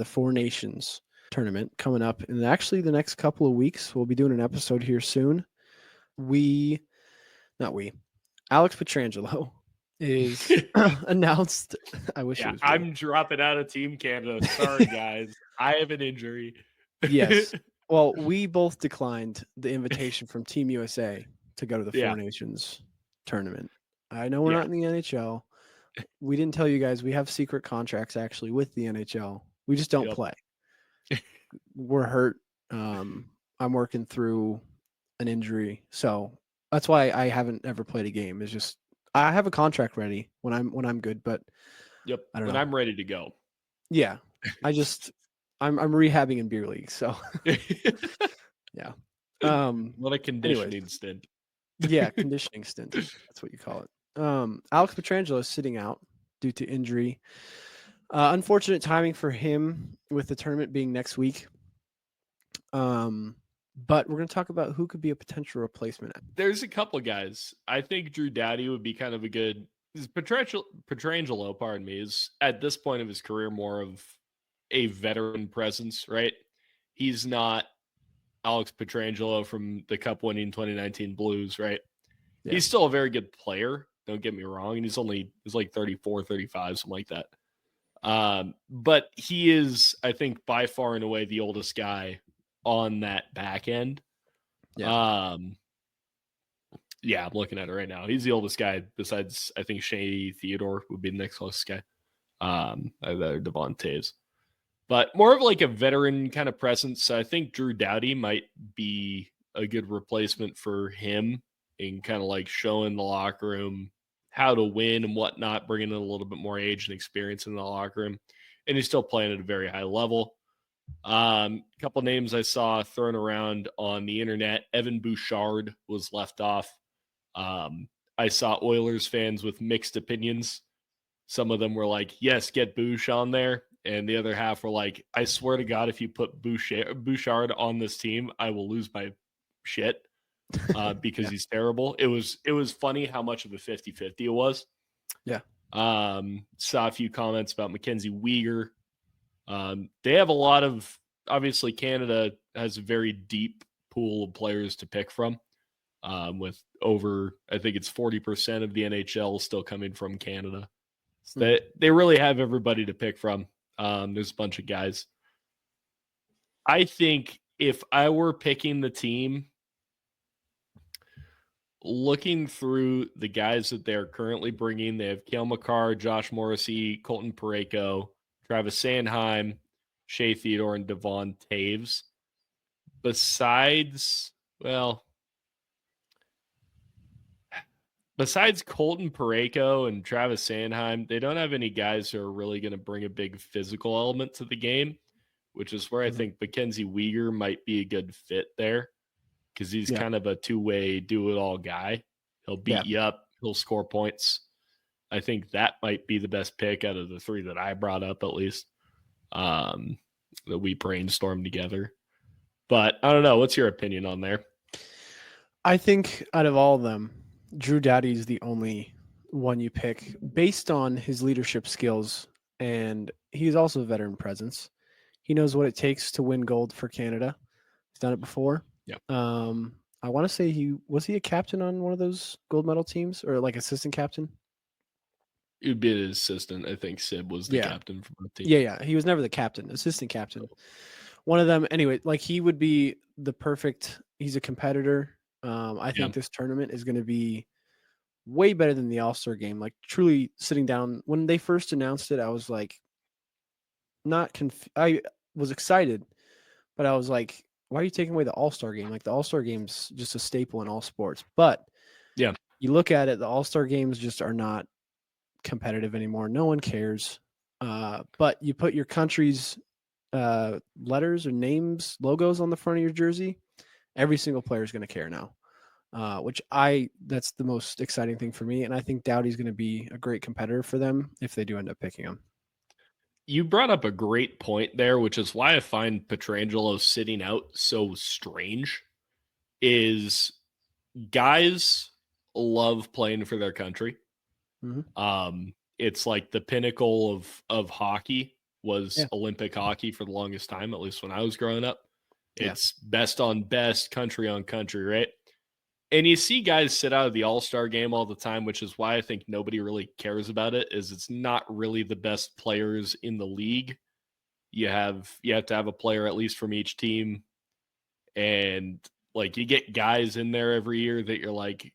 the Four Nations tournament coming up in actually the next couple of weeks. We'll be doing an episode here soon. Alex Pietrangelo is announced. I wish it was me. I'm dropping out of Team Canada. Sorry, guys. I have an injury. Yes. Well, we both declined the invitation from Team USA to go to the Four Nations tournament. I know we're not in the NHL. We didn't tell you guys we have secret contracts actually with the NHL. We just don't play. We're hurt. I'm working through an injury, so that's why I haven't ever played a game. It's just I have a contract ready when I'm good, but I don't know. I'm ready to go. Yeah, I'm rehabbing in beer league, so yeah. What a conditioning stint. Yeah, conditioning stint. That's what you call it. Alex Pietrangelo is sitting out due to injury. Unfortunate timing for him with the tournament being next week. But we're going to talk about who could be a potential replacement. There's a couple guys. I think Drew Doughty would be kind of a good. Petrangelo, pardon me, is at this point of his career more of a veteran presence, right? He's not Alex Pietrangelo from the Cup-winning 2019 Blues, right? Yeah. He's still a very good player. Don't get me wrong. And he's like 34, 35, something like that. But he is, I think, by far and away the oldest guy on that back end. Yeah. I'm looking at it right now. He's the oldest guy besides, I think, Shea Theodore would be the next closest guy. Devon Taves. But more of like a veteran kind of presence. So I think Drew Doughty might be a good replacement for him in kind of like showing the locker room how to win and whatnot, bringing in a little bit more age and experience in the locker room. And he's still playing at a very high level. A couple names I saw thrown around on the internet. Evan Bouchard was left off. I saw Oilers fans with mixed opinions. Some of them were like, yes, get Bouch on there. And the other half were like, I swear to God, if you put Bouchard on this team, I will lose my shit because he's terrible. It was funny how much of a 50-50 it was. Yeah. Saw a few comments about Mackenzie Weegar. They have a lot of, obviously Canada has a very deep pool of players to pick from, with over, I think it's 40% of the NHL still coming from Canada. So they really have everybody to pick from. There's a bunch of guys. I think if I were picking the team, looking through the guys that they're currently bringing, they have Cale Makar, Josh Morrissey, Colton Parayko, Travis Sanheim, Shea Theodore, and Devon Taves. Besides Colton Parayko and Travis Sanheim, they don't have any guys who are really going to bring a big physical element to the game, which is where I think Mackenzie Weegar might be a good fit there because he's kind of a two-way do-it-all guy. He'll beat you up. He'll score points. I think that might be the best pick out of the three that I brought up, at least, that we brainstormed together. But I don't know. What's your opinion on there? I think out of all of them, Drew Doughty is the only one you pick based on his leadership skills, and he's also a veteran presence. He knows what it takes to win gold for Canada. He's done it before. Yeah. I want to say he a captain on one of those gold medal teams or like assistant captain? He'd be an assistant. I think Sib was the captain for the team. Yeah. He was never the captain, assistant captain. One of them, anyway, like he would be the perfect, he's a competitor. I think this tournament is going to be way better than the All-Star game. Like truly sitting down when they first announced it, I was like, I was excited, but I was like, why are you taking away the All-Star game? Like the All-Star game's just a staple in all sports. But you look at it, the All-Star games just are not competitive anymore. No one cares. But you put your country's letters or names, logos on the front of your jersey, every single player is going to care now, that's the most exciting thing for me. And I think Doughty's going to be a great competitor for them if they do end up picking him. You brought up a great point there, which is why I find Petrangelo sitting out so strange, is guys love playing for their country. Mm-hmm. It's like the pinnacle of hockey. was Olympic hockey for the longest time, at least when I was growing up. Yeah. It's best on best, country on country, right? And you see guys sit out of the All-Star game all the time, which is why I think nobody really cares about it, is it's not really the best players in the league. You have to have a player at least from each team. And like you get guys in there every year that you're like,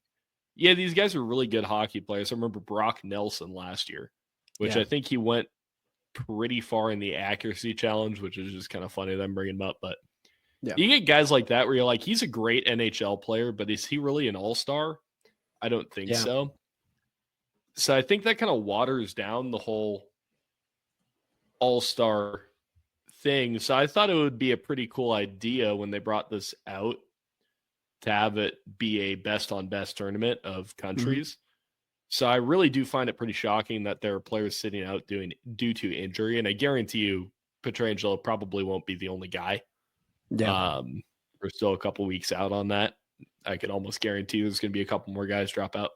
yeah, these guys are really good hockey players. I remember Brock Nelson last year, which I think he went pretty far in the accuracy challenge, which is just kind of funny that I'm bringing him up. But you get guys like that where you're like, he's a great NHL player, but is he really an all-star? I don't think so. So I think that kind of waters down the whole all-star thing. So I thought it would be a pretty cool idea when they brought this out to have it be a best on best tournament of countries. Mm-hmm. So I really do find it pretty shocking that there are players sitting out due to injury. And I guarantee you, Petrangelo probably won't be the only guy. Yeah. We're still a couple weeks out on that. I can almost guarantee there's going to be a couple more guys drop out.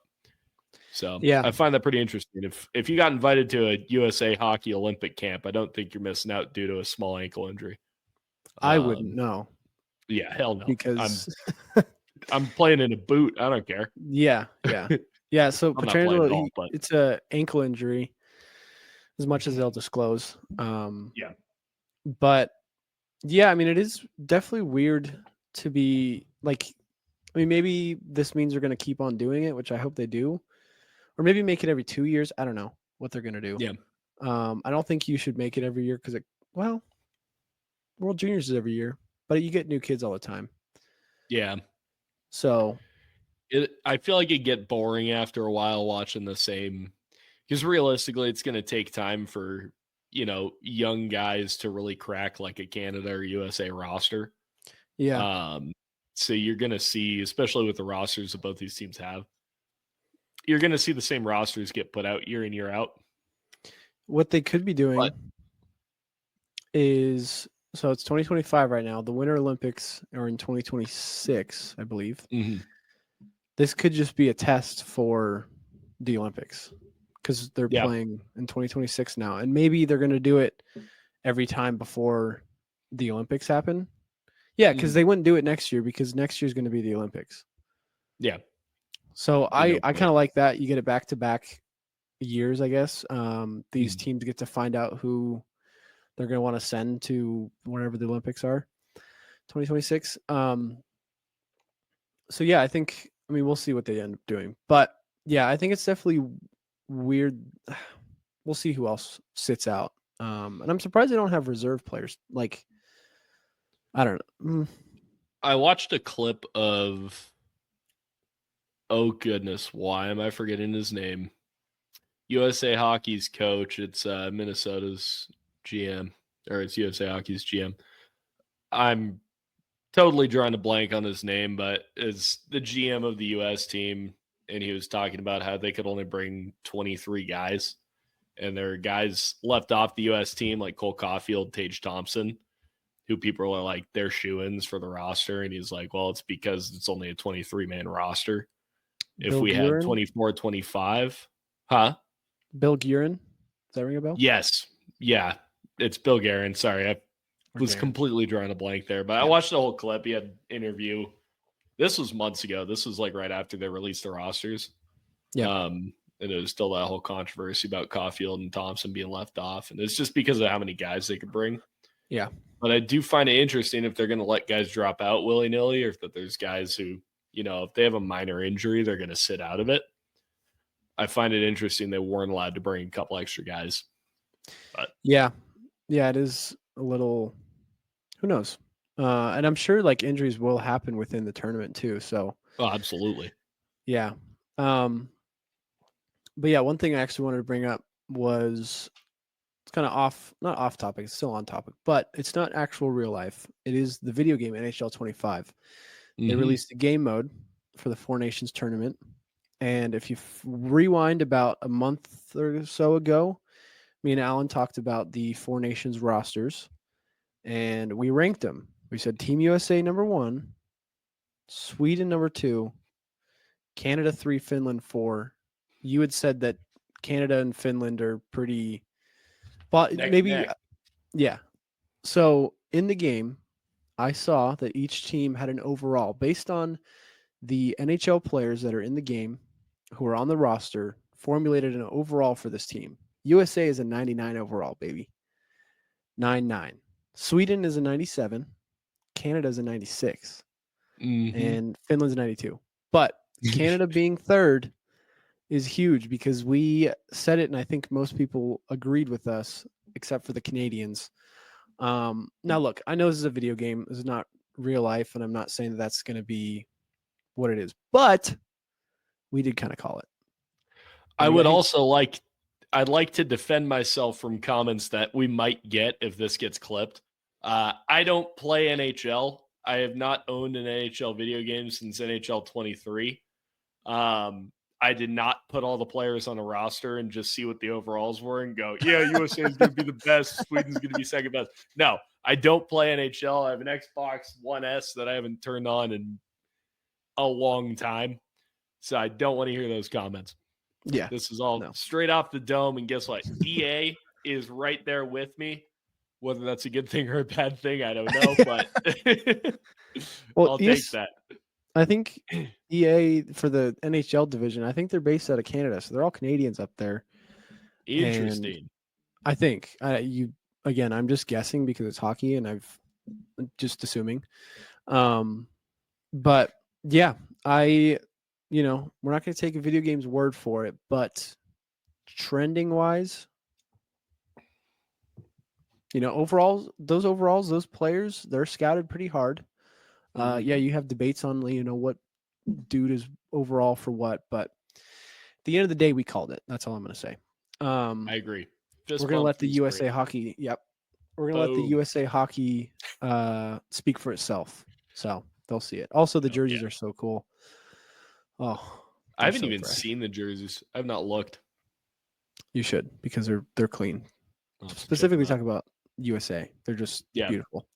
So I find that pretty interesting. If you got invited to a USA Hockey Olympic camp, I don't think you're missing out due to a small ankle injury. I wouldn't know. Yeah, hell no. Because I'm playing in a boot. I don't care. Yeah. Yeah. So Petrangelo, it's a ankle injury, as much as they'll disclose. But yeah, I mean, it is definitely weird to be like, I mean, maybe this means they're going to keep on doing it, which I hope they do, or maybe make it every 2 years. I don't know what they're going to do. Yeah. I don't think you should make it every year because World Juniors is every year, but you get new kids all the time. Yeah. So I feel like it'd get boring after a while watching the same, because realistically it's going to take time for, young guys to really crack like a Canada or USA roster. Yeah. So you're going to see, especially with the rosters that both these teams have, you're going to see the same rosters get put out year in, year out. What they could be doing is, so it's 2025 right now. The Winter Olympics are in 2026, I believe. Mm-hmm. This could just be a test for the Olympics because they're playing in 2026 now. And maybe they're going to do it every time before the Olympics happen. Yeah, because they wouldn't do it next year because next year is going to be the Olympics. Yeah. So I kind of like that. You get it back-to-back years, I guess. These teams get to find out who they're going to want to send to wherever the Olympics are, 2026. So, yeah, I mean, we'll see what they end up doing. But, yeah, I think it's definitely weird. We'll see who else sits out. And I'm surprised they don't have reserve players. Like, I don't know. I watched a clip of, oh, goodness, why am I forgetting his name? USA Hockey's coach. It's Minnesota's GM, or it's USA Hockey's GM. I'm totally drawing a blank on his name, but it's the GM of the U.S. team, and he was talking about how they could only bring 23 guys, and there are guys left off the U.S. team like Cole Caulfield, Tage Thompson, who people are like, they're shoo-ins for the roster, and he's like, well, it's because it's only a 23-man roster. If we had 24, 25, Bill Guerin? Does that ring a bell? Yes. Yeah, it's Bill Guerin. Sorry, I was completely drawing a blank there, but I watched the whole clip. He had an interview. This was months ago. This was like right after they released the rosters. Yeah. And it was still that whole controversy about Caulfield and Thompson being left off. And it's just because of how many guys they could bring. Yeah. But I do find it interesting if they're going to let guys drop out willy-nilly, or if that there's guys who, if they have a minor injury, they're going to sit out of it. I find it interesting they weren't allowed to bring a couple extra guys. But yeah, it is a little, who knows? And I'm sure like injuries will happen within the tournament too. So, absolutely. Yeah. But yeah, one thing I actually wanted to bring up was, it's kind of not off topic, it's still on topic, but it's not actual real life. It is the video game NHL 25. They released a game mode for the Four Nations tournament. And if you rewind about a month or so ago, me and Alan talked about the Four Nations rosters, and we ranked them. We said Team USA number 1, Sweden number 2, Canada 3, Finland 4. You had said that Canada and Finland are pretty, but maybe Yeah. So in the game, I saw that each team had an overall based on the NHL players that are in the game who are on the roster, formulated an overall for this team. USA is a 99 overall, baby. 9-9. Sweden is a 97. Canada is a 96. And Finland's a 92. But Canada being third is huge because we said it, and I think most people agreed with us, except for the Canadians. Now, look, I know this is a video game. This is not real life, and I'm not saying that that's going to be what it is, but we did kind of call it. I would also I'd like to defend myself from comments that we might get if this gets clipped. I don't play NHL. I have not owned an NHL video game since NHL 23. I did not put all the players on a roster and just see what the overalls were and go, yeah, USA is going to be the best. Sweden's going to be second best. No, I don't play NHL. I have an Xbox One S that I haven't turned on in a long time. So I don't want to hear those comments. Yeah. This is all straight off the dome. And guess what? EA is right there with me. Whether that's a good thing or a bad thing, I don't know. But well, I'll take that. I think EA for the NHL division, I think they're based out of Canada. So they're all Canadians up there. Interesting. And I think again, I'm just guessing because it's hockey and I've just assuming. But yeah, we're not going to take a video game's word for it, but trending wise, those players, they're scouted pretty hard. Yeah, you have debates on, what dude is overall for what, but at the end of the day, we called it. That's all I'm going to say. I agree. We're going to let the USA hockey. Yep. We're going to let the USA hockey speak for itself. So they'll see it. Also, the jerseys are so cool. Oh, I haven't even seen the jerseys. I've not looked. You should, because they're clean. Specifically talk about USA. They're just beautiful.